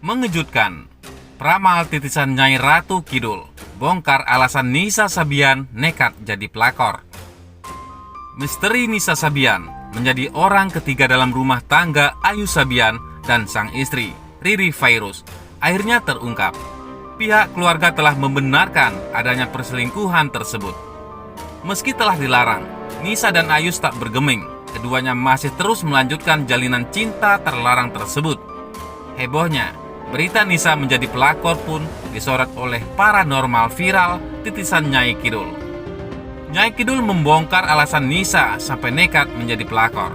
Mengejutkan, peramal titisan Nyai Ratu Kidul bongkar alasan Nisa Sabian nekat jadi pelakor. Misteri Nisa Sabian menjadi orang ketiga dalam rumah tangga Ayu Sabian dan sang istri, Riri Fairuz, akhirnya terungkap. Pihak keluarga telah membenarkan adanya perselingkuhan tersebut. Meski telah dilarang, Nisa dan Ayus tak bergeming. Keduanya masih terus melanjutkan jalinan cinta terlarang tersebut. Hebohnya, berita Nisa menjadi pelakor pun disorot oleh paranormal viral titisan Nyai Kidul. Nyai Kidul membongkar alasan Nisa sampai nekat menjadi pelakor.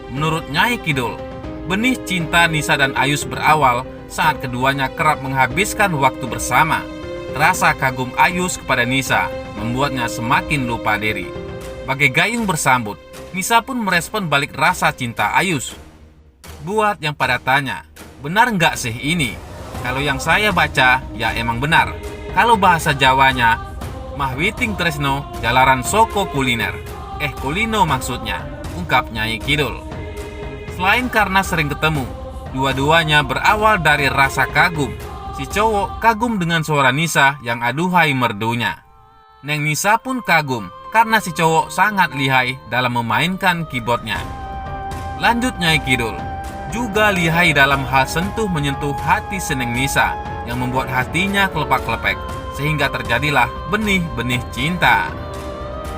Menurut Nyai Kidul, benih cinta Nisa dan Ayus berawal saat keduanya kerap menghabiskan waktu bersama. Rasa kagum Ayus kepada Nisa membuatnya semakin lupa diri. Bagai gayung bersambut, Nisa pun merespon balik rasa cinta Ayus. Buat yang pada tanya, benar nggak sih ini? Kalau yang saya baca, ya emang benar. Kalau bahasa Jawanya, Mahwiting Tresno jalaran soko kuliner. Kulino maksudnya, ungkap Nyai Kidul. Selain karena sering ketemu, dua-duanya berawal dari rasa kagum. Si cowok kagum dengan suara Nisa yang aduhai merdunya. Neng Nisa pun kagum karena si cowok sangat lihai dalam memainkan keyboardnya. Lanjut Nyai Kidul, juga lihai dalam hal sentuh menyentuh hati Seneng Nisa yang membuat hatinya kelepak-kelepek, sehingga terjadilah benih-benih cinta.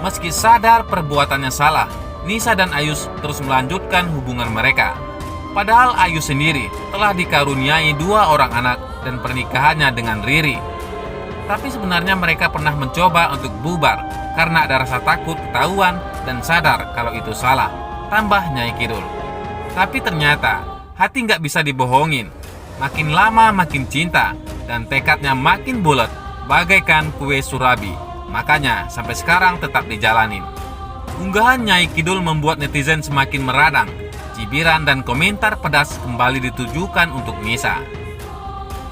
Meski sadar perbuatannya salah, Nisa dan Ayus terus melanjutkan hubungan mereka. Padahal Ayus sendiri telah dikaruniai 2 orang anak dan pernikahannya dengan Riri. Tapi sebenarnya mereka pernah mencoba untuk bubar karena ada rasa takut ketahuan dan sadar kalau itu salah, tambah Nyai Kidul. Tapi ternyata hati nggak bisa dibohongin. Makin lama makin cinta dan tekadnya makin bulat bagaikan kue surabi. Makanya sampai sekarang tetap dijalanin. Unggahan Nyai Kidul membuat netizen semakin meradang. Cibiran dan komentar pedas kembali ditujukan untuk Nisa.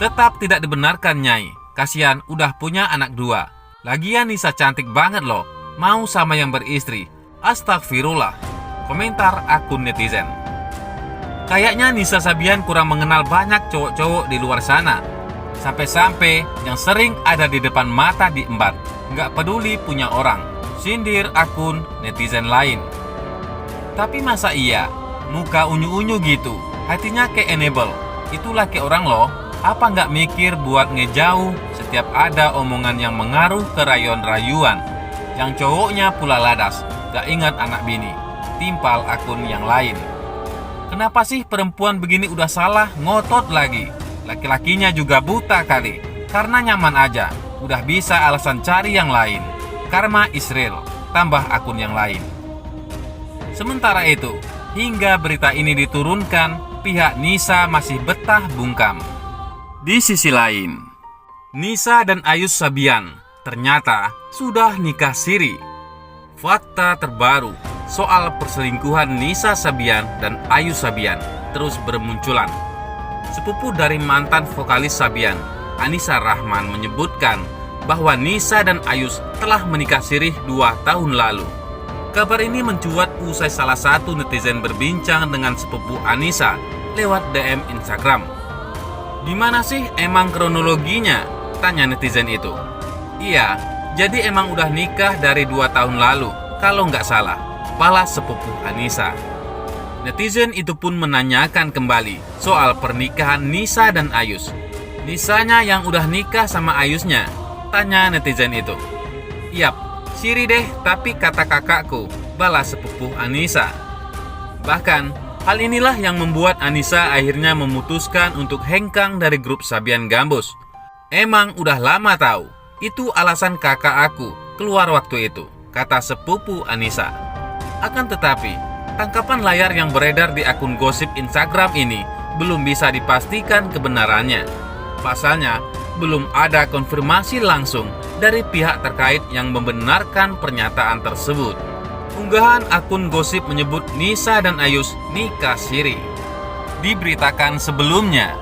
Tetap tidak dibenarkan Nyai. Kasihan udah punya anak 2. Lagian Nisa cantik banget loh. Mau sama yang beristri. Astagfirullah. Komentar akun netizen. Kayaknya Nisa Sabian kurang mengenal banyak cowok-cowok di luar sana. Sampai-sampai yang sering ada di depan mata diembat. Nggak peduli punya orang. Sindir akun netizen lain. Tapi masa iya? Muka unyu-unyu gitu. Hatinya kayak enable. Itulah kayak orang loh. Apa nggak mikir buat ngejauh setiap ada omongan yang mengaruh ke rayon-rayuan? Yang cowoknya pula ladas. Gak ingat anak bini. Timpal akun yang lain. Kenapa sih perempuan begini udah salah ngotot lagi? Laki-lakinya juga buta kali. Karena nyaman aja. Udah bisa alasan cari yang lain. Karma Israel. Tambah akun yang lain. Sementara itu, hingga berita ini diturunkan, pihak Nisa masih betah bungkam. Di sisi lain, Nisa dan Ayus Sabian ternyata sudah nikah siri. Fakta terbaru soal perselingkuhan Nisa Sabian dan Ayus Sabian terus bermunculan. Sepupu dari mantan vokalis Sabian, Anissa Rahman, menyebutkan bahwa Nisa dan Ayus telah menikah sirih 2 tahun lalu. Kabar ini mencuat usai salah satu netizen berbincang dengan sepupu Anissa lewat DM Instagram. Gimana sih emang kronologinya? Tanya netizen itu. Iya, jadi emang udah nikah dari 2 tahun lalu, kalau nggak salah, balas sepupu Anissa. Netizen itu pun menanyakan kembali soal pernikahan Nisa dan Ayus. Nisanya yang udah nikah sama Ayusnya? Tanya netizen itu. Yap, siri deh, tapi kata kakakku, balas sepupu Anissa. Bahkan hal inilah yang membuat Anissa akhirnya memutuskan untuk hengkang dari grup Sabian Gambus. Emang udah lama tahu, itu alasan kakak aku keluar waktu itu, kata sepupu Anissa. Akan tetapi, tangkapan layar yang beredar di akun gosip Instagram ini belum bisa dipastikan kebenarannya. Pasalnya, belum ada konfirmasi langsung dari pihak terkait yang membenarkan pernyataan tersebut. Unggahan akun gosip menyebut Nisa dan Ayus nikah siri. Diberitakan sebelumnya,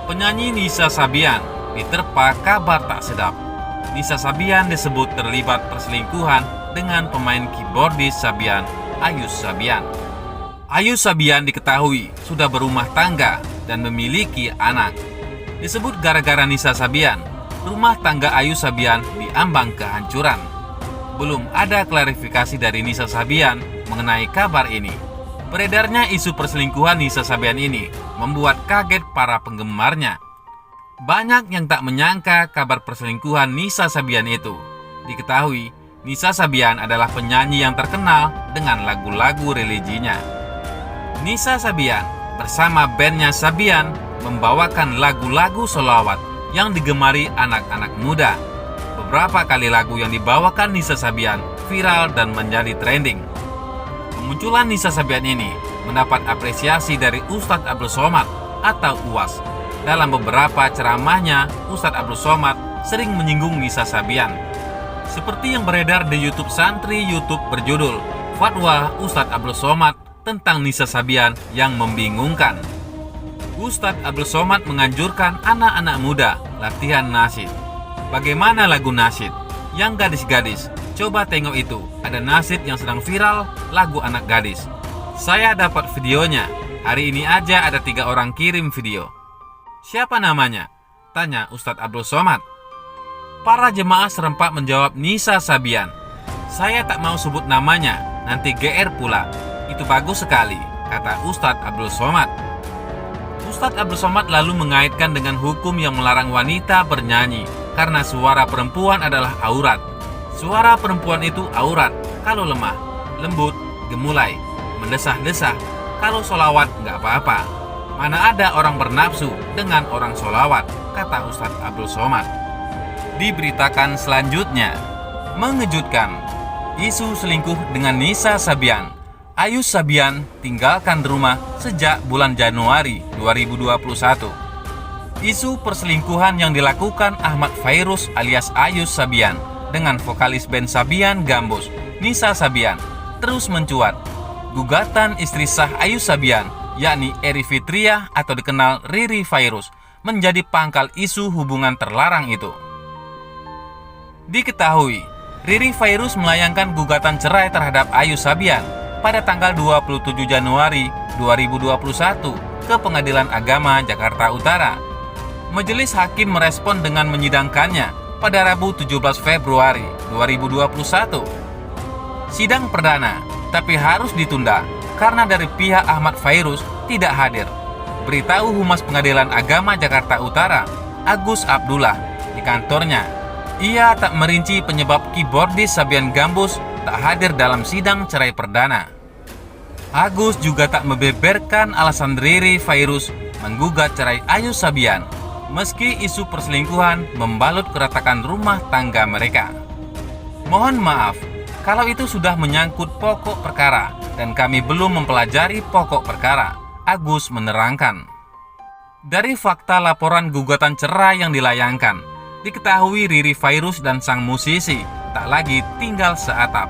penyanyi Nisa Sabian diterpa kabar tak sedap. Nisa Sabian disebut terlibat perselingkuhan dengan pemain keyboardis Sabian, Ayus Sabian. Ayus Sabian diketahui sudah berumah tangga dan memiliki anak. Disebut gara-gara Nisa Sabian, rumah tangga Ayu Sabian diambang kehancuran. Belum ada klarifikasi dari Nisa Sabian mengenai kabar ini. Beredarnya isu perselingkuhan Nisa Sabian ini membuat kaget para penggemarnya. Banyak yang tak menyangka kabar perselingkuhan Nisa Sabian itu. Diketahui, Nisa Sabian adalah penyanyi yang terkenal dengan lagu-lagu religinya. Nisa Sabian bersama bandnya Sabian membawakan lagu-lagu sholawat yang digemari anak-anak muda. Beberapa kali lagu yang dibawakan Nisa Sabian viral dan menjadi trending. Kemunculan Nisa Sabian ini mendapat apresiasi dari Ustadz Abdul Somad atau UAS. Dalam beberapa ceramahnya, Ustadz Abdul Somad sering menyinggung Nisa Sabian. Seperti yang beredar di YouTube santri YouTube berjudul Fatwa Ustadz Abdul Somad tentang Nisa Sabian yang membingungkan. Ustadz Abdul Somad menganjurkan anak-anak muda latihan nasyid. Bagaimana lagu nasyid? Yang gadis-gadis, coba tengok itu. Ada nasyid yang sedang viral, lagu anak gadis. Saya dapat videonya. Hari ini aja ada 3 orang kirim video. Siapa namanya? Tanya Ustadz Abdul Somad. Para jemaah serempak menjawab Nisa Sabian. Saya tak mau sebut namanya, nanti GR pula. Itu bagus sekali, kata Ustadz Abdul Somad. Ustadz Abdul Somad lalu mengaitkan dengan hukum yang melarang wanita bernyanyi karena suara perempuan adalah aurat. Suara perempuan itu aurat kalau lemah, lembut, gemulai, mendesah-desah. Kalau sholawat nggak apa-apa. Mana ada orang bernafsu dengan orang sholawat, kata Ustadz Abdul Somad. Diberitakan selanjutnya, mengejutkan, isu selingkuh dengan Nisa Sabian. Ayu Sabian tinggalkan rumah sejak bulan Januari 2021. Isu perselingkuhan yang dilakukan Ahmad Fairuz alias Ayu Sabian dengan vokalis band Sabian Gambus, Nisa Sabian, terus mencuat. Gugatan istri sah Ayu Sabian, yakni Eri Fitriah atau dikenal Riri Fairuz, menjadi pangkal isu hubungan terlarang itu. Diketahui, Riri Fairuz melayangkan gugatan cerai terhadap Ayu Sabian pada tanggal 27 Januari 2021 ke Pengadilan Agama Jakarta Utara. Majelis hakim merespon dengan menyidangkannya pada Rabu 17 Februari 2021. Sidang perdana, tapi harus ditunda karena dari pihak Ahmad Fairuz tidak hadir. Beritahu Humas Pengadilan Agama Jakarta Utara, Agus Abdullah, di kantornya. Ia tak merinci penyebab keyboardis Sabian Gambus tak hadir dalam sidang cerai perdana. Agus juga tak membeberkan alasan Riri Fairuz menggugat cerai Ayu Sabian, meski isu perselingkuhan membalut keretakan rumah tangga mereka. Mohon maaf, kalau itu sudah menyangkut pokok perkara dan kami belum mempelajari pokok perkara, Agus menerangkan. Dari fakta laporan gugatan cerai yang dilayangkan, diketahui Riri Fairuz dan sang musisi tak lagi tinggal seatap.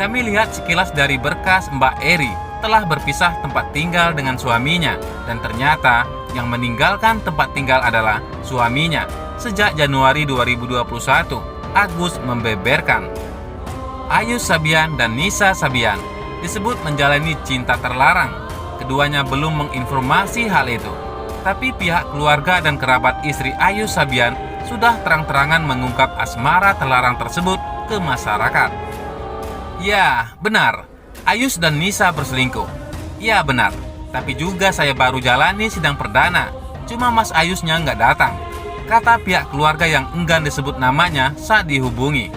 Kami lihat sekilas dari berkas Mbak Eri telah berpisah tempat tinggal dengan suaminya, dan ternyata yang meninggalkan tempat tinggal adalah suaminya sejak Januari 2021, Agus membeberkan. Ayu Sabian dan Nisa Sabian disebut menjalani cinta terlarang. Keduanya belum menginformasi hal itu, tapi pihak keluarga dan kerabat istri Ayu Sabian sudah terang-terangan mengungkap asmara terlarang tersebut ke masyarakat. Ya, benar, Ayus dan Nisa berselingkuh. Ya benar, tapi juga saya baru jalani sidang perdana, cuma Mas Ayusnya nggak datang, kata pihak keluarga yang enggan disebut namanya saat dihubungi.